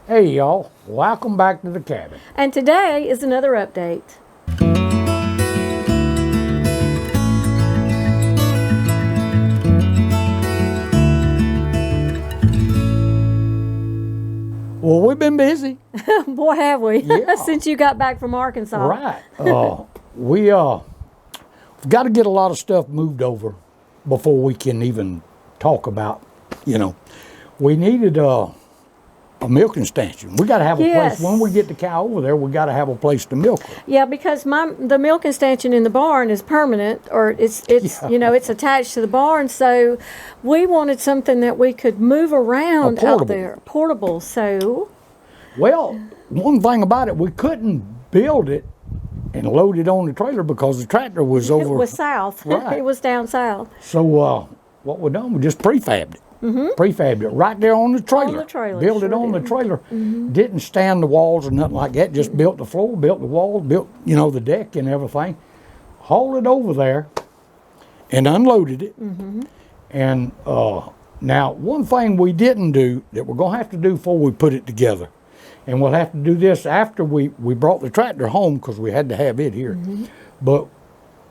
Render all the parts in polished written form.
Hey y'all, welcome back to the cabin. And today is another update. Well, we've been busy. Boy, have we, Yeah. since you got back from Arkansas. Right. We've got to get a lot of stuff moved over before we can even talk about, we needed a milking stanchion. We got to have a Yes. place. When we get the cow over there, we got to have a place to milk her. Yeah, because the milking stanchion in the barn is permanent, or it's it's attached to the barn. So we wanted something that we could move around out there, portable. So Well, one thing about it, we couldn't build it and load it on the trailer because the tractor was over. it was south. Right. It was down south. So what we done, we just prefabbed it. Prefabbed it right there on the trailer. On the trailer, Built it sure on the did. trailer. Didn't stand the walls or nothing like that. Just built the floor, built the walls, built the deck and everything. Hauled it over there and unloaded it. And now one thing we didn't do that we're gonna have to do before we put it together, and we'll have to do this after we brought the tractor home because we had to have it here. But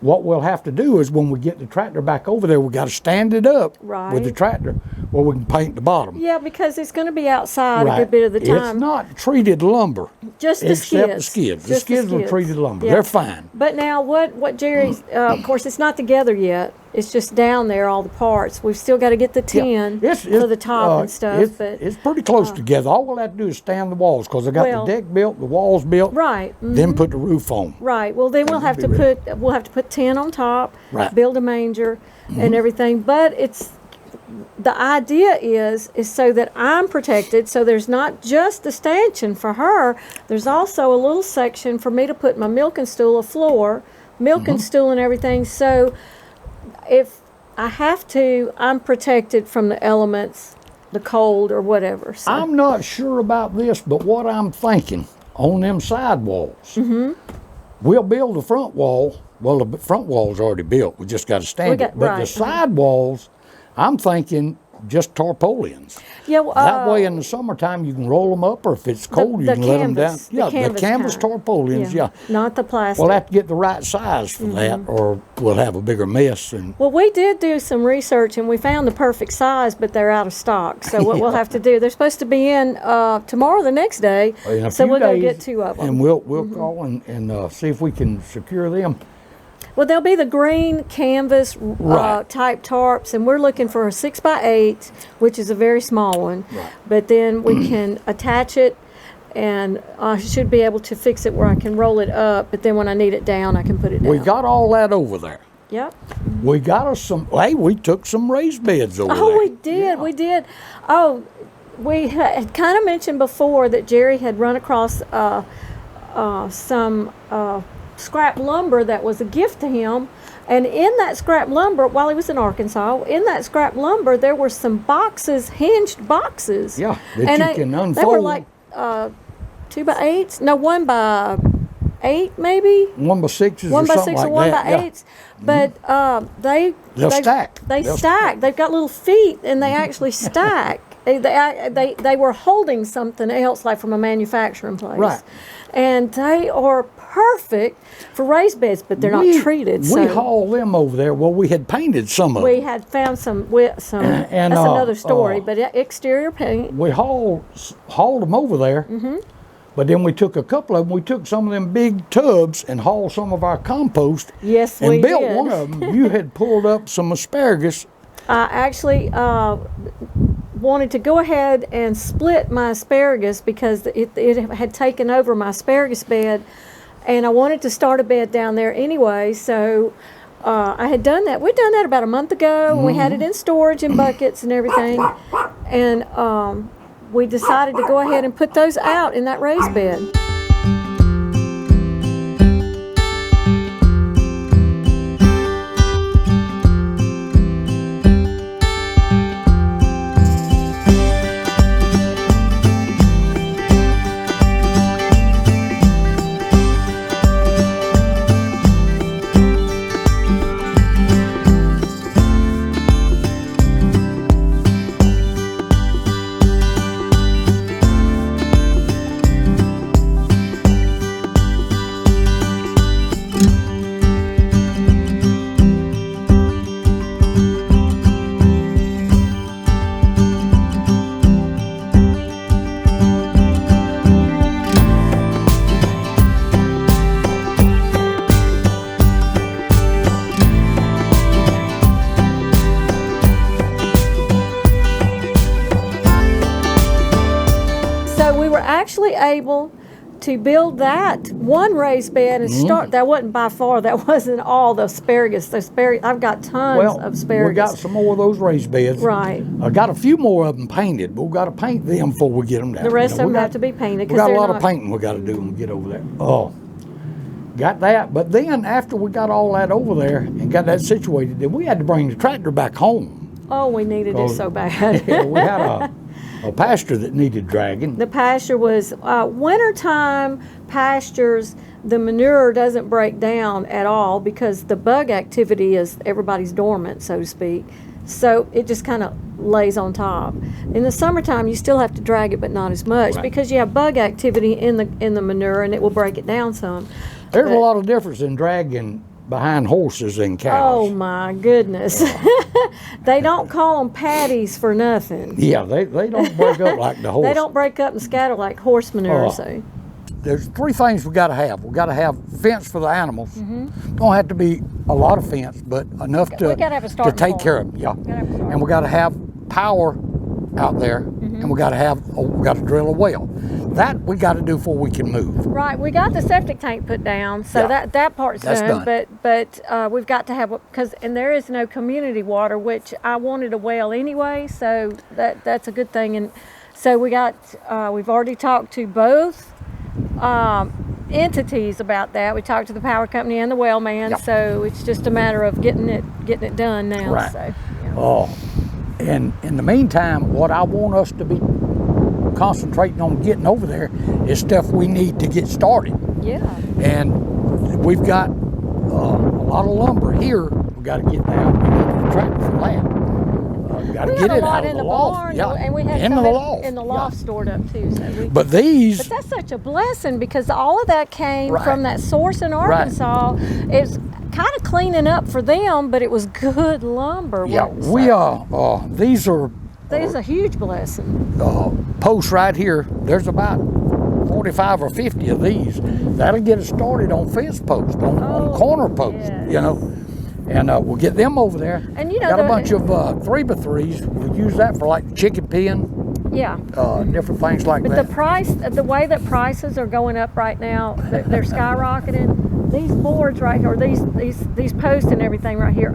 what we'll have to do is when we get the tractor back over there, we got to stand it up with the Right. tractor where we can paint the bottom. Yeah, because it's going to be outside a Right. good bit of the time. It's not treated lumber. Just the except skids. the skids. The Just the skids were skids. treated lumber. Yeah. They're fine. But now what Jerry's, of course, it's not together yet. It's just down there, all the parts. We've still got to get the tin for the top and stuff. But It's pretty close together. All we'll have to do is stand the walls because I got Well- the deck built, the walls built, right, then put the roof on. right. Well, then we'll have to put tin on top, Right. build a manger, and everything. But the idea is so that I'm protected. So there's not just the stanchion for her. There's also a little section for me to put my milking stool, a floor, milking stool, and everything. So if I have to, I'm protected from the elements, the cold or whatever. So. I'm not sure about this, but what I'm thinking on them side walls, we'll build the front wall. Well, the front wall's already built. We just got to stand it. But the side walls, I'm thinking just tarpaulins. Yeah, well, that way in the summertime you can roll them up, or if it's cold you can let them down. Yeah, the canvas tarpaulins. Yeah, not the plastic. We'll have to get the right size for that, or we'll have a bigger mess. And well, we did do some research and we found the perfect size, but they're out of stock. So what we'll have to do, they're supposed to be in tomorrow, the next day. in a So few we're going days, to get 2 of them. and we'll call and see if we can secure them. Well, they'll be the green canvas Right. type tarps, and we're looking for a 6x8, which is a very small one. Right. But then we can attach it, and I should be able to fix it where I can roll it up. But then when I need it down, I can put it down. We got all that over there. Yep. We got us some. Hey, we took some raised beds over there. Oh, we did. We did. Oh, we had kind of mentioned before that Jerry had run across some scrap lumber that was a gift to him. And in that scrap lumber, while he was in Arkansas, in that scrap lumber, there were some boxes, hinged boxes. Yeah, that and you can unfold. They were like 2x8s. No, 1x8 maybe. 1x6s 1 or by something 6 like or 1 that. by Yeah. 8s. But They'll stack. They'll stack. They've got little feet, and they actually stack. They were holding something else, like from a manufacturing place. Right. And they are perfect for raised beds, but they're not treated. We So hauled them over there. Well, we had painted some of we them. had found some. That's And, another story. But exterior paint. We hauled them over there. But then we took a couple of them. We took some of them big tubs and hauled some of our compost. Yes, and we built did. one of them. You had pulled up some asparagus. I actually wanted to go ahead and split my asparagus because it had taken over my asparagus bed, and I wanted to start a bed down there anyway. So I had done that. We'd done that about a month ago, and we had it in storage in buckets and everything. And we decided to go ahead and put those out in that raised bed. So we were actually able to build that one raised bed and start. That wasn't by far. That wasn't all the asparagus. I've got tons of asparagus. We got some more of those raised beds. Right. I got a few more of them painted, but we got to paint them before we get them down. The rest of them have to be painted. We got a lot of painting we got to do when we get over there. Oh, got that. But then after we got all that over there and got that situated, then we had to bring the tractor back home. Oh, we needed it so bad. Yeah, we had a pasture that needed dragging. The pasture was wintertime pastures. The manure doesn't break down at all because the bug activity is everybody's dormant, so to speak. So it just kind of lays on top. In the summertime, you still have to drag it, but not as much because you have bug activity in the manure, and it will break it down some. There's a lot of difference in dragging behind horses and cows. Oh my goodness. They don't call them patties for nothing. Yeah, they don't break up like the horse. They don't break up and scatter like horse manure. So there's three things we got to have. We got to have fence for the animals. Don't have to be a lot of fence, but enough to take care of them. Yeah, and we got to have power out there, and we got to drill a well. That we got to do before we can move. Right, we got the septic tank put down, so that part's done. But we've got to have and there is no community water, which I wanted a well anyway, so that's a good thing. And so we've already talked to both entities about that. We talked to the power company and the well man, so it's just a matter of getting it done now. Right. So, Oh, and in the meantime, what I want us to be concentrating on getting over there is stuff we need to get started. Yeah. And we've got a lot of lumber here. We got to get down. We need the tractor for that. Got to get it out of the loft. Barn, Yeah, and we had in the some loft. in the loft stored up too. So but that's such a blessing because all of that came from that source in Arkansas. It's kind of cleaning up for them, but it was good lumber. Yeah, these are. There's a huge blessing. Posts right here. There's about 45 or 50 of these. That'll get us started on fence posts, on corner posts, you know. And we'll get them over there. And you know, got a bunch of 3x3s. We use that for like chicken pen. Yeah. Different things like that. But the way that prices are going up right now, they're skyrocketing. These boards right here, these posts and everything right here,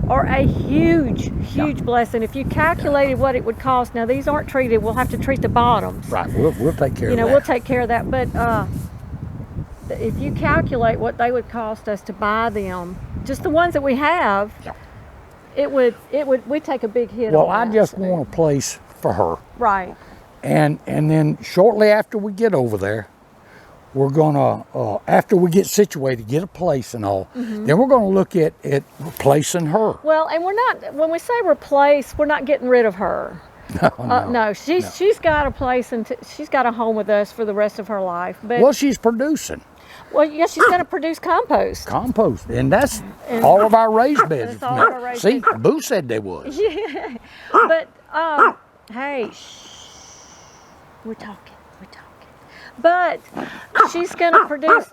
are a huge blessing. If you calculated what it would cost, now these aren't treated. We'll have to treat the bottoms. Right. We'll take care of that. We'll take care of that. But if you calculate what they would cost us to buy them, just the ones that we have, we'd take a big hit. Well, I just want a place for her. Right. And then shortly after we get over there, we're gonna after we get situated, get a place and all, then we're gonna look at replacing her. Well, and when we say replace, we're not getting rid of her. No, she's got a place and she's got a home with us for the rest of her life. But well, she's producing. Well, yes, she's going to produce compost. Compost, and that's all of our raised beds. All of our raised See, beds. Boo said they was. Yeah, but hey, we're talking. But she's going to produce.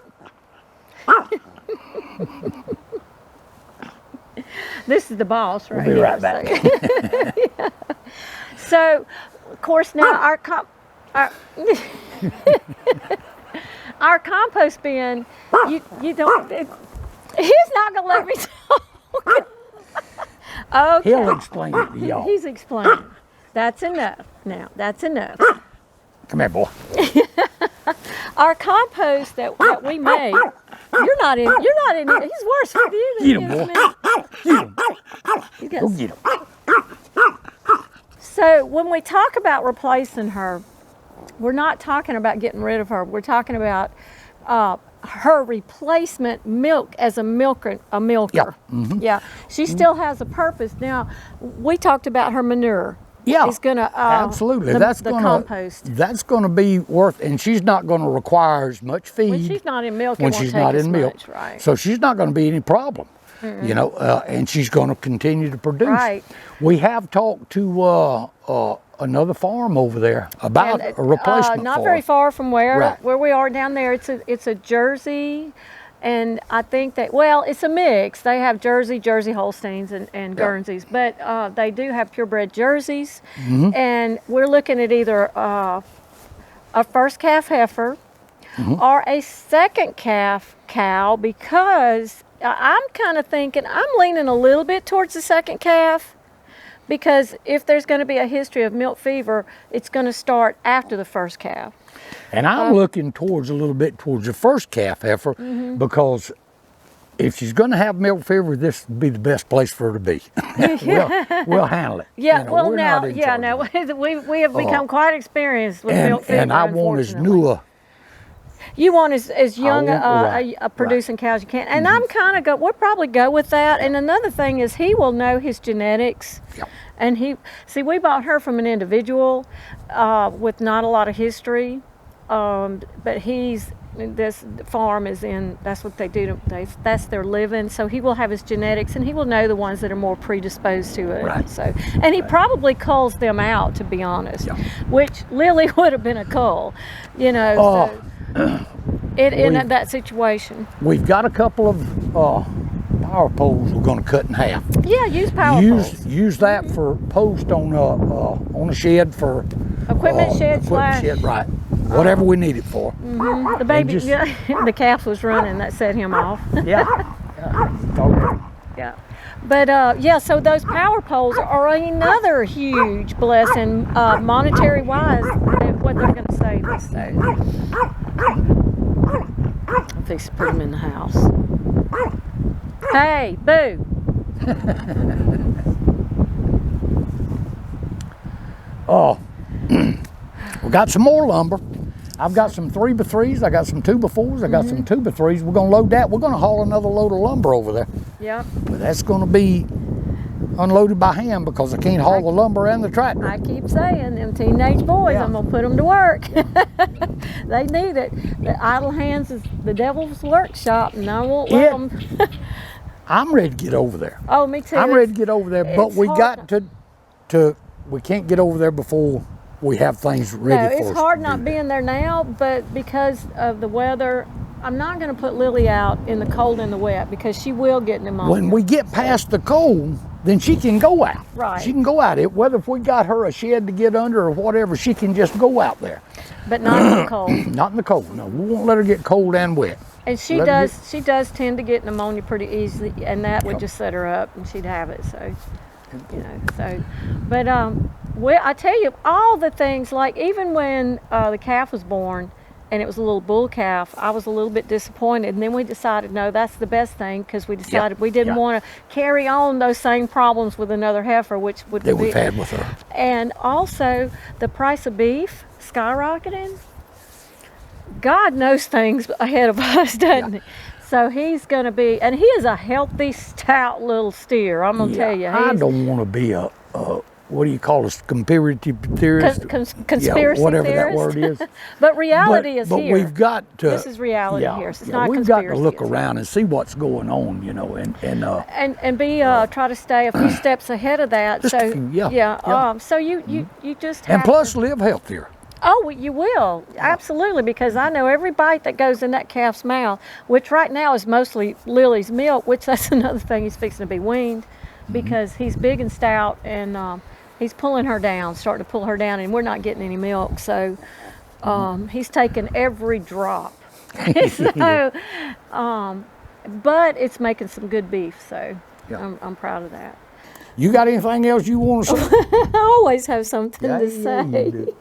This is the boss, right? We'll be right back. Yeah. So, of course, now our compost bin, you don't. He's not going to let me talk. Okay. He'll explain it to y'all. He's explaining. That's enough. Now, that's enough. Come here, boy. Our compost that we made. You're not in it. He's worse with you than Get him, boy. Get him. Go get him. So when we talk about replacing her, we're not talking about getting rid of her. We're talking about her replacement milk as a milker. Yeah. Yeah. She still has a purpose. Now, we talked about her manure. Yeah, It's gonna absolutely. The compost. That's gonna be worth, and she's not gonna require as much feed When she's not in milk, when she's not in milk. Much, right. So she's not gonna be any problem, you know, and she's gonna continue to produce. Right. We have talked to another farm over there about a replacement not farm. very far from where Right. we are down there. It's a Jersey. And I think that, well, it's a mix. They have Jersey Holsteins and Guernseys, but they do have purebred Jerseys. And we're looking at either a first calf heifer or a second calf cow, because I'm kind of thinking, I'm leaning a little bit towards the second calf, because if there's going to be a history of milk fever, it's going to start after the first calf. And I'm looking towards a little bit towards the first calf heifer, because if she's going to have milk fever, this would be the best place for her to be. we'll handle it. Yeah, You know, well we're now, not in yeah, charge now of it. we have become quite experienced with milk fever. And I want as unfortunately. new a, You want as young right, a producing cow as you can, and I'm kind of we'll probably go with that. And another thing is he will know his genetics, and we bought her from an individual with not a lot of history, but this farm is in, that's what they do, that's their living, so he will have his genetics, and he will know the ones that are more predisposed to it. Right. So, and he probably culls them out, to be honest, which Lily would have been a cull, you know. In that situation. We've got a couple of power poles we're going to cut in half. Yeah, use power poles. Use that for post on a shed for Equipment shed slash. Shed, right. Whatever we need it for. The baby, the calf was running, that set him off. Yeah. But so those power poles are another huge blessing, monetary wise, what they're going to save us. So. If they put them in the house. Hey, Boo! We got some more lumber. I've got some 3x3s, I got some 2x4s, I got some 2x3s. We're going to load that. We're going to haul another load of lumber over there. Yeah. But that's going to be unloaded by hand, because I can't haul the lumber and the tractor. I keep saying, them teenage boys, I'm going to put them to work. They need it. The idle hands is the devil's workshop, and I won't let them. I'm ready to get over there. Oh, me too. I'm ready to get over there, but we got to, we can't get over there before we have things ready for us. It's hard not being there now, but because of the weather, I'm not going to put Lily out in the cold and the wet, because she will get pneumonia. When we get past the cold, then she can go out. Right. She can go out. Whether if we got her a shed to get under or whatever, she can just go out there. But not in the cold. Not in the cold. No, we won't let her get cold and wet. And she does tend to get pneumonia pretty easily, and that would just set her up, and she'd have it. So, but I tell you, all the things, like even when the calf was born, and it was a little bull calf, I was a little bit disappointed. And then we decided, no, that's the best thing, because we decided we didn't want to carry on those same problems with another heifer, which would that we've had with her. And also, the price of beef skyrocketing. God knows things ahead of us, doesn't he? So he's going to be, and he is a healthy, stout little steer. I'm going to tell you. I don't want to be a what do you call us, conspiracy theorist? Conspiracy whatever theorist. that word is. But reality is here. But we've got to. This is reality here. So it's not we've conspiracy. got to look around and see what's going on, you know, and try to stay a few steps ahead of that. Just So a few, so you just have and plus live healthier. Oh, you will. Absolutely, because I know every bite that goes in that calf's mouth, which right now is mostly Lily's milk, which that's another thing, he's fixing to be weaned, because he's big and stout, and he's pulling her down, starting to pull her down, and we're not getting any milk. So he's taking every drop. So, but it's making some good beef, so I'm proud of that. You got anything else you want to say? I always have something to say. You do.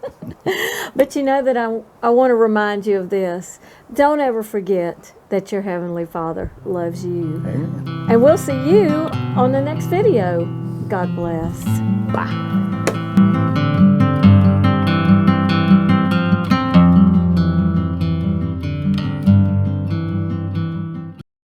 But you know that I want to remind you of this. Don't ever forget that your Heavenly Father loves you. Amen. And we'll see you on the next video. God bless. Bye.